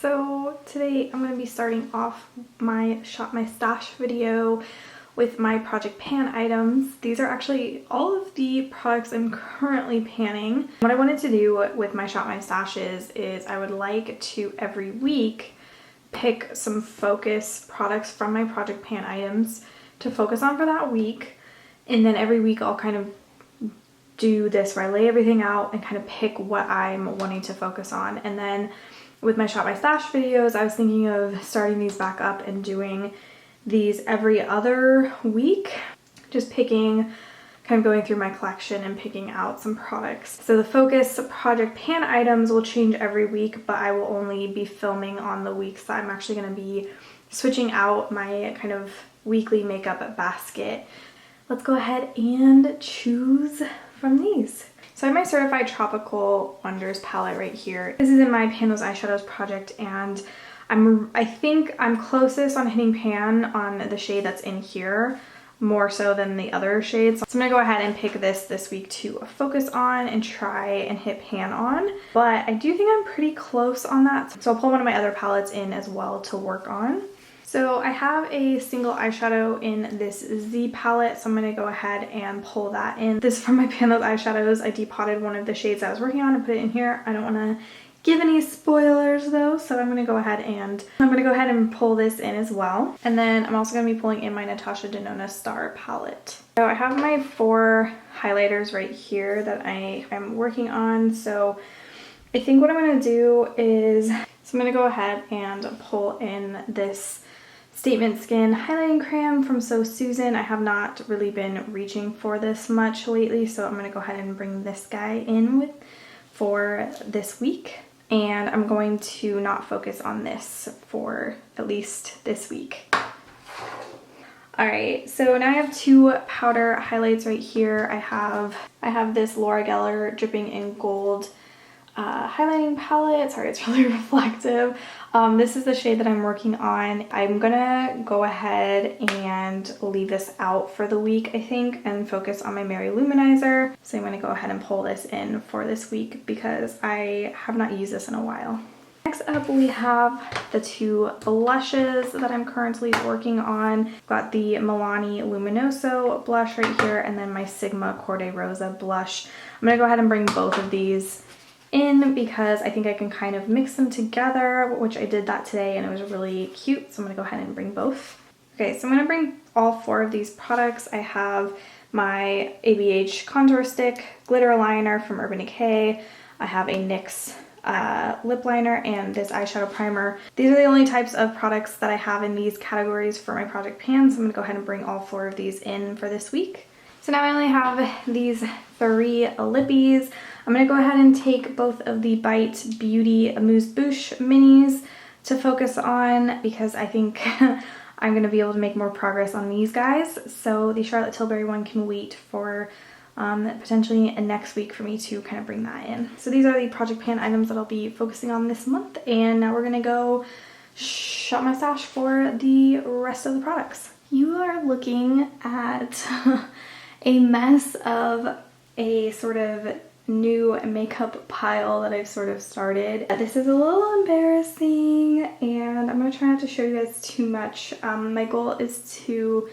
So today I'm going to be starting off my Shop My Stash video with my project pan items. These are actually all of the products I'm currently panning. What I wanted to do with my Shop My Stashes is I would like to every week pick some focus products from my project pan items to focus on for that week, and then every week I'll kind of do this where I lay everything out and kind of pick what I'm wanting to focus on. And then with my Shop My Stash videos, I was thinking of starting these back up and doing these every other week, just picking, kind of going through my collection and picking out some products. So the focus project pan items will change every week, but I will only be filming on the weeks that I'm actually going to be switching out my kind of weekly makeup basket. Let's go ahead and choose from these. So I have my Certified Tropical Wonders palette right here. This is in my Pan Those Eyeshadows project, and I think I'm closest on hitting pan on the shade that's in here, more so than the other shades. So I'm gonna go ahead and pick this week to focus on and try and hit pan on. But I do think I'm pretty close on that. So I'll pull one of my other palettes in as well to work on. So I have a single eyeshadow in this Z palette, so I'm going to go ahead and pull that in. This is from my Pan Those Eyeshadows. I depotted one of the shades I was working on and put it in here. I don't want to give any spoilers though, so I'm going to go ahead and pull this in as well. And then I'm also going to be pulling in my Natasha Denona Star palette. So I have my 4 highlighters right here that I am working on. So I think what I'm going to do is, I'm going to go ahead and pull in this Statement Skin highlighting crayon from So Susan. I have not really been reaching for this much lately, so I'm going to go ahead and bring this guy in for this week. And I'm going to not focus on this for at least this week. Alright, so now I have 2 powder highlights right here. I have this Laura Geller Dripping in Gold highlighting palette. Sorry, it's really reflective. This is the shade that I'm working on. I'm gonna go ahead and leave this out for the week, I think, and focus on my Mary Luminizer. So I'm gonna go ahead and pull this in for this week because I have not used this in a while. Next up, we have the 2 blushes that I'm currently working on. I've got the Milani Luminoso blush right here, and then my Sigma Corday Rosa blush. I'm gonna go ahead and bring both of these in because I think I can kind of mix them together, which I did that today and it was really cute. So I'm gonna go ahead and bring both. Okay, so I'm gonna bring all 4 of these products. I have my ABH contour stick, glitter liner from Urban Decay. I have a NYX lip liner and this eyeshadow primer. These are the only types of products that I have in these categories for my project pan. So I'm gonna go ahead and bring all 4 of these in for this week. So now I only have these 3 lippies. I'm going to go ahead and take both of the Bite Beauty Amuse Bouche minis to focus on because I think I'm going to be able to make more progress on these guys. So the Charlotte Tilbury one can wait for potentially next week for me to kind of bring that in. So these are the project pan items that I'll be focusing on this month, and now we're going to go shop my stash for the rest of the products. You are looking at a mess of a sort of new makeup pile that I've sort of started. This is a little embarrassing and I'm going to try not to show you guys too much. My goal is to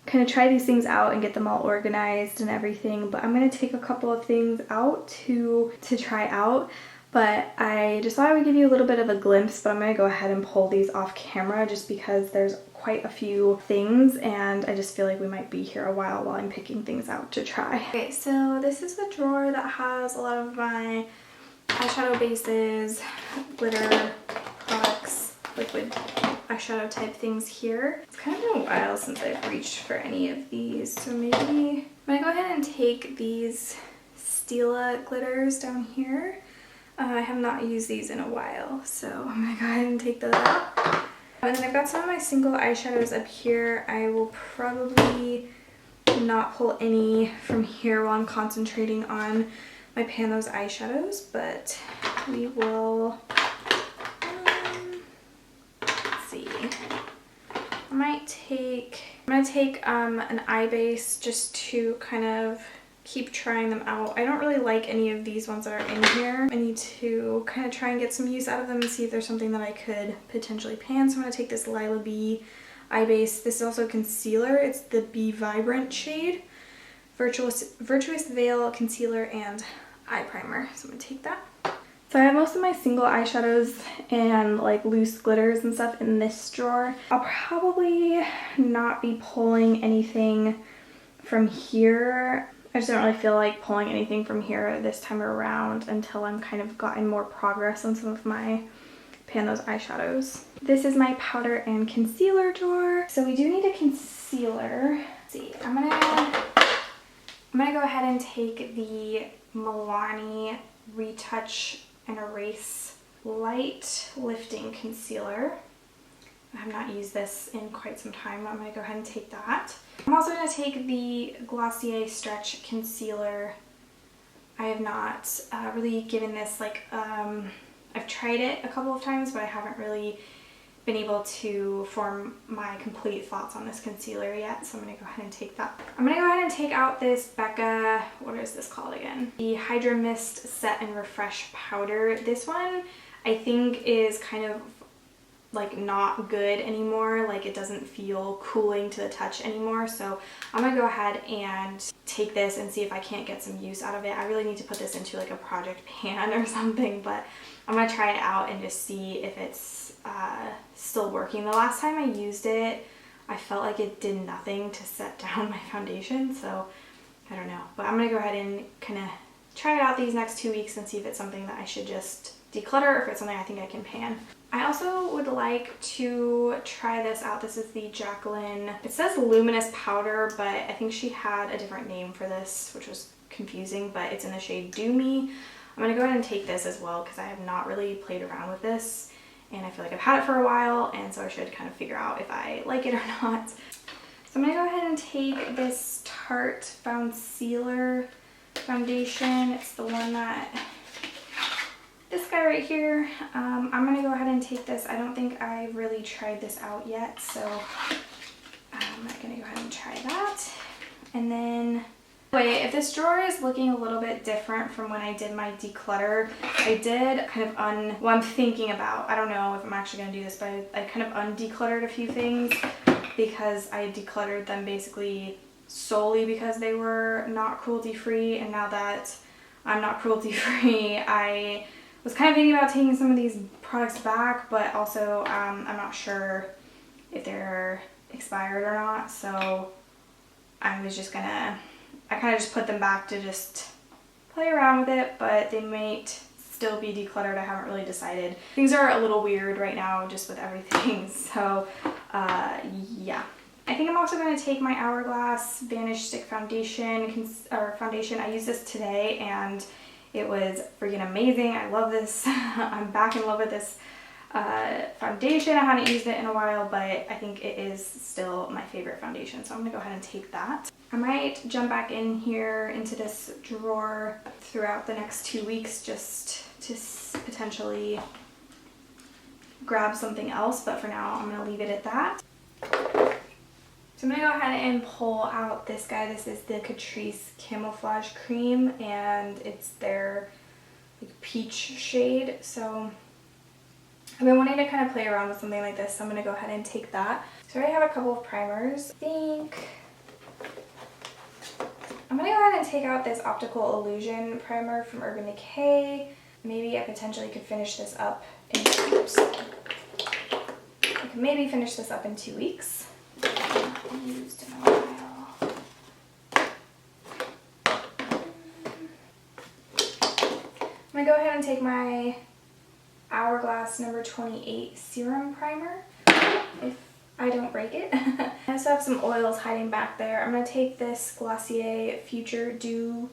kind of try these things out and get them all organized and everything, but I'm going to take a couple of things out to try out. But I just thought I would give you a little bit of a glimpse, but I'm going to go ahead and pull these off camera just because there's quite a few things and I just feel like we might be here a while I'm picking things out to try. Okay, so this is the drawer that has a lot of my eyeshadow bases, glitter products, liquid eyeshadow type things here. It's kind of been a while since I've reached for any of these, so maybe I'm going to go ahead and take these Stila glitters down here. I have not used these in a while, so I'm going to go ahead and take those out. And then I've got some of my single eyeshadows up here. I will probably not pull any from here while I'm concentrating on my Pan Those eyeshadows, but we will, let's see. I'm going to take an eye base just to kind of keep trying them out. I don't really like any of these ones that are in here. I need to kind of try and get some use out of them and see if there's something that I could potentially pan. So I'm going to take this Lila B eye base. This is also concealer. It's the Be Vibrant shade. Virtuous Veil Concealer and Eye Primer. So I'm going to take that. So I have most of my single eyeshadows and like loose glitters and stuff in this drawer. I'll probably not be pulling anything from here. I just don't really feel like pulling anything from here this time around until I'm kind of gotten more progress on some of my pan those eyeshadows. This is my powder and concealer drawer. So we do need a concealer. Let's see, I'm gonna go ahead and take the Milani Retouch and Erase Light Lifting Concealer. I have not used this in quite some time. I'm going to go ahead and take that. I'm also going to take the Glossier Stretch Concealer. I have not really given this like, I've tried it a couple of times, but I haven't really been able to form my complete thoughts on this concealer yet, so I'm going to go ahead and take that. I'm going to go ahead and take out this Becca, what is this called again? The Hydra Mist Set and Refresh Powder. This one I think is kind of like not good anymore, like it doesn't feel cooling to the touch anymore, so I'm gonna go ahead and take this and see if I can't get some use out of it. I really need to put this into like a project pan or something, but I'm gonna try it out and just see if it's still working. The last time I used it, I felt like it did nothing to set down my foundation, so I don't know, but I'm gonna go ahead and kind of try it out these next 2 weeks and see if it's something that I should just declutter or if it's something I think I can pan. I also would like to try this out. This is the Jacqueline, it says Luminous Powder, but I think she had a different name for this, which was confusing, but it's in the shade Do Me. I'm going to go ahead and take this as well because I have not really played around with this, and I feel like I've had it for a while, and so I should kind of figure out if I like it or not. So I'm going to go ahead and take this Tarte Foundsealer foundation. It's the one that... this guy right here. I'm gonna go ahead and take this. I don't think I've really tried this out yet, so I'm gonna go ahead and try that. And then, wait, if this drawer is looking a little bit different from when I did my declutter, I did kind of well, I'm thinking about, I don't know if I'm actually gonna do this, but I kind of undecluttered a few things because I decluttered them basically solely because they were not cruelty free, and now that I'm not cruelty free, I was kind of thinking about taking some of these products back, but also I'm not sure if they're expired or not, so I was just gonna, I kind of just put them back to just play around with it, but they might still be decluttered. I haven't really decided. Things are a little weird right now just with everything, so yeah. I think I'm also going to take my Hourglass Vanish Stick Foundation, I used this today and it was freaking amazing. I love this. I'm back in love with this foundation. I haven't used it in a while, but I think it is still my favorite foundation. So I'm gonna go ahead and take that. I might jump back in here into this drawer throughout the next 2 weeks just to potentially grab something else, but for now I'm gonna leave it at that. So I'm going to go ahead and pull out this guy. This is the Catrice Camouflage Cream, and it's their like peach shade. So I've been wanting to kind of play around with something like this, so I'm going to go ahead and take that. So I already have a couple of primers. I think I'm going to go ahead and take out this Optical Illusion primer from Urban Decay. Maybe I potentially could finish this up in, oops. I could maybe finish this up in 2 weeks. Used in a while. I'm going to go ahead and take my Hourglass number 28 serum primer if I don't break it. I also have some oils hiding back there. I'm going to take this Glossier Future Dew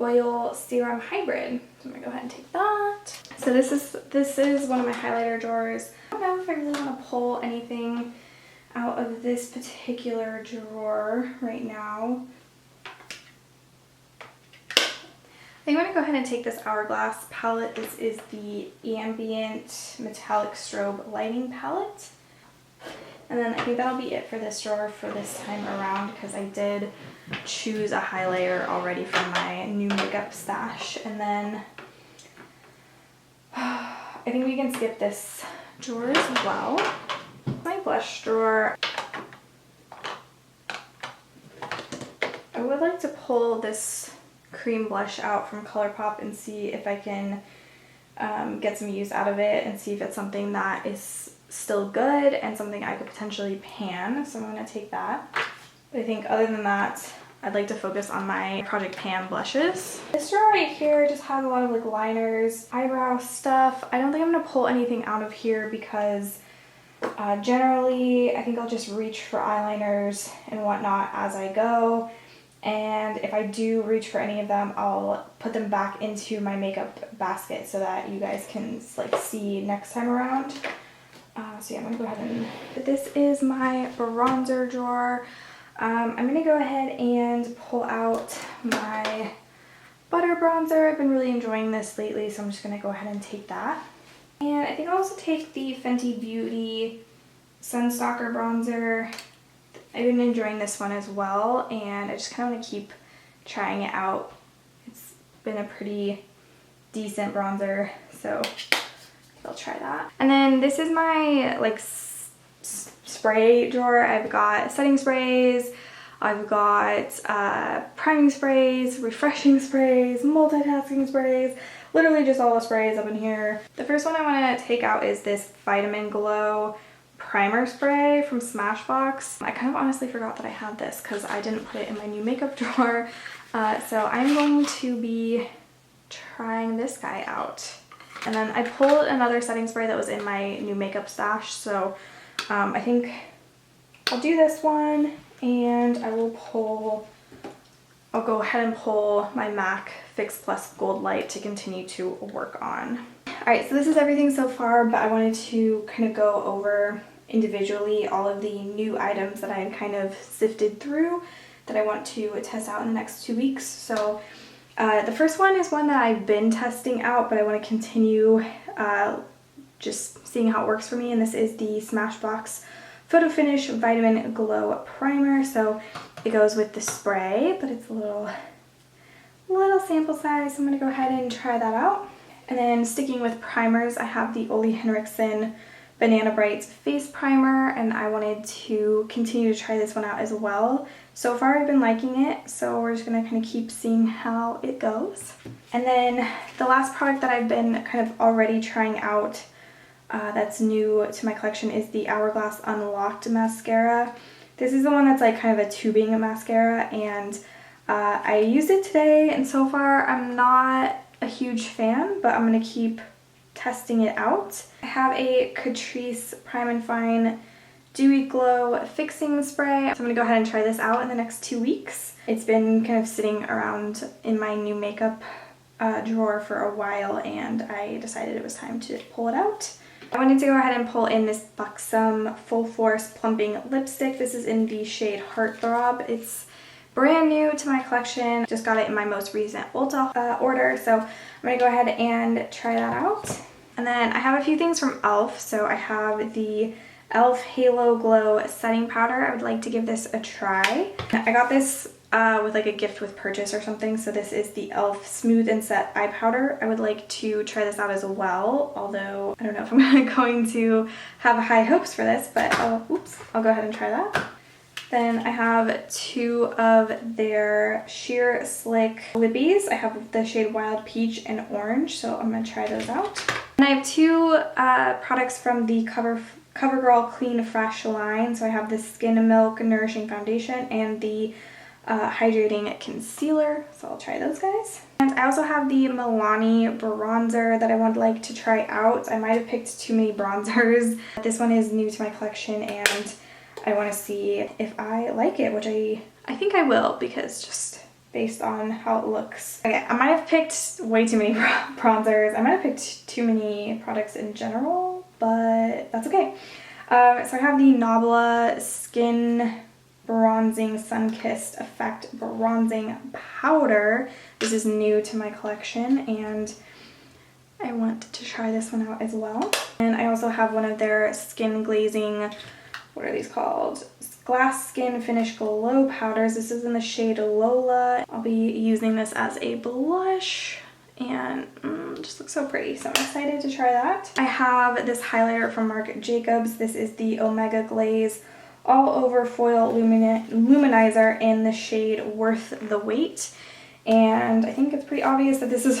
Oil Serum Hybrid. So I'm going to go ahead and take that. So this is one of my highlighter drawers. I don't know if I really want to pull anything out of this particular drawer right now. I think I'm going to go ahead and take this Hourglass palette. This is the Ambient Metallic Strobe Lighting Palette. And then I think that'll be it for this drawer for this time around because I did choose a highlighter already from my new makeup stash. And then I think we can skip this drawer as well. My blush drawer. I would like to pull this cream blush out from ColourPop and see if I can get some use out of it and see if it's something that is still good and something I could potentially pan. So I'm going to take that. But I think other than that, I'd like to focus on my Project Pan blushes. This drawer right here just has a lot of like liners, eyebrow stuff. I don't think I'm going to pull anything out of here because generally I think I'll just reach for eyeliners and whatnot as I go. And if I do reach for any of them, I'll put them back into my makeup basket so that you guys can like see next time around. So yeah, I'm gonna go ahead and, this is my bronzer drawer. I'm gonna go ahead and pull out my butter bronzer. I've been really enjoying this lately, so I'm just gonna go ahead and take that. And I think I'll also take the Fenty Beauty Sunstalker bronzer. I've been enjoying this one as well, and I just kind of want to keep trying it out. It's been a pretty decent bronzer, so I'll try that. And then this is my like spray drawer. I've got setting sprays, I've got priming sprays, refreshing sprays, multitasking sprays, literally just all the sprays up in here. The first one I want to take out is this Vitamin Glow primer spray from Smashbox. I kind of honestly forgot that I had this because I didn't put it in my new makeup drawer. So I'm going to be trying this guy out. And then I pulled another setting spray that was in my new makeup stash. So I think I'll do this one, and I'll go ahead and pull my MAC Fix Plus Gold Light to continue to work on. Alright, so this is everything so far, but I wanted to kind of go over individually all of the new items that I had kind of sifted through that I want to test out in the next 2 weeks. So the first one is one that I've been testing out, but I want to continue just seeing how it works for me, and this is the Smashbox Photo Finish Vitamin Glow Primer. So it goes with the spray, but it's a little sample size, so I'm going to go ahead and try that out. And then sticking with primers, I have the Ole Henriksen Banana Brights Face Primer, and I wanted to continue to try this one out as well. So far I've been liking it, so we're just going to kind of keep seeing how it goes. And then the last product that I've been kind of already trying out that's new to my collection is the Hourglass Unlocked Mascara. This is the one that's like kind of a tubing mascara, and I used it today, and so far I'm not a huge fan, but I'm going to keep testing it out. I have a Catrice Prime and Fine Dewy Glow Fixing Spray. So I'm going to go ahead and try this out in the next 2 weeks. It's been kind of sitting around in my new makeup drawer for a while, and I decided it was time to pull it out. I wanted to go ahead and pull in this Buxom Full Force Plumping Lipstick. This is in the shade Heartthrob. It's brand new to my collection. Just got it in my most recent Ulta order, so I'm going to go ahead and try that out. And then I have a few things from e.l.f. So I have the e.l.f. Halo Glow Setting Powder. I would like to give this a try. I got this with like a gift with purchase or something, so this is the e.l.f. Smooth and Set Eye Powder. I would like to try this out as well, although I don't know if I'm going to have high hopes for this, but I'll go ahead and try that. Then I have 2 of their Sheer Slick Lippies. I have the shade Wild Peach and Orange, so I'm going to try those out. And I have 2 products from the CoverGirl Clean Fresh line. So I have the Skin Milk Nourishing Foundation and the Hydrating Concealer, so I'll try those guys. And I also have the Milani bronzer that I would like to try out. I might have picked too many bronzers. This one is new to my collection, and I want to see if I like it, which I think I will, because just based on how it looks. Okay, I might have picked way too many bronzers. I might have picked too many products in general, but that's okay. So I have the Nabla Skin Bronzing Sun-Kissed Effect Bronzing Powder. This is new to my collection, and I want to try this one out as well. And I also have one of their skin glazing, what are these called? Glass Skin Finish Glow Powders. This is in the shade Lola. I'll be using this as a blush and it just looks so pretty, so I'm excited to try that. I have this highlighter from Marc Jacobs. This is the Omega Glaze All Over Foil Luminizer in the shade Worth the Wait. And I think it's pretty obvious that this is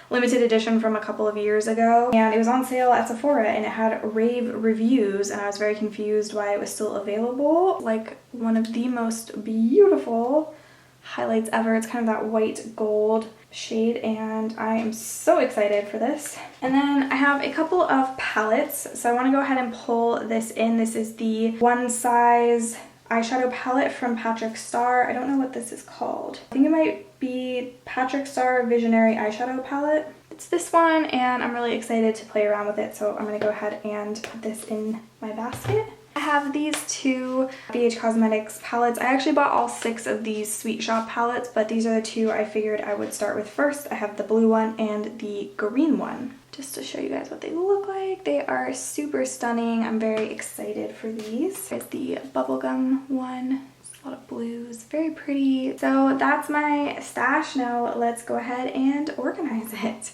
limited edition from a couple of years ago. And it was on sale at Sephora and it had rave reviews and I was very confused why it was still available. Like one of the most beautiful highlights ever. It's kind of that white gold shade and I am so excited for this. And then I have a couple of palettes. So I want to go ahead and pull this in. This is the One Size eyeshadow palette from Patrick Star. I don't know what this is called. I think it might be Patrick Star Visionary eyeshadow palette. It's this one and I'm really excited to play around with it, so I'm gonna go ahead and put this in my basket. I have these two BH Cosmetics palettes. I actually bought all 6 of these Sweet Shop palettes, but these are the 2 I figured I would start with first. I have the blue one and the green one. Just to show you guys what they look like. They are super stunning. I'm very excited for these. There's the bubblegum one. There's a lot of blues. Very pretty. So that's my stash. Now let's go ahead and organize it.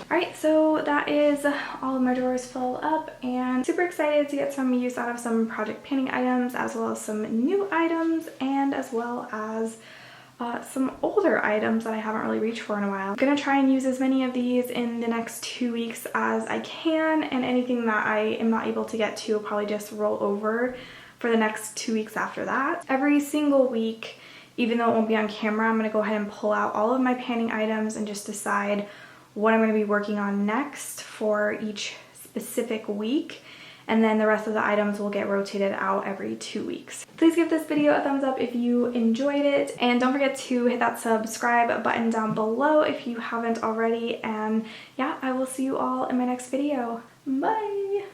Alright, so that is all of my drawers filled up and super excited to get some use out of some project painting items as well as some new items and as well as some older items that I haven't really reached for in a while. I'm gonna try and use as many of these in the next 2 weeks as I can, and anything that I am not able to get to will probably just roll over for the next 2 weeks after that. Every single week, even though it won't be on camera, I'm gonna go ahead and pull out all of my painting items and just decide what I'm going to be working on next for each specific week, and then the rest of the items will get rotated out every 2 weeks. Please give this video a thumbs up if you enjoyed it, and don't forget to hit that subscribe button down below if you haven't already, and yeah, I will see you all in my next video. Bye!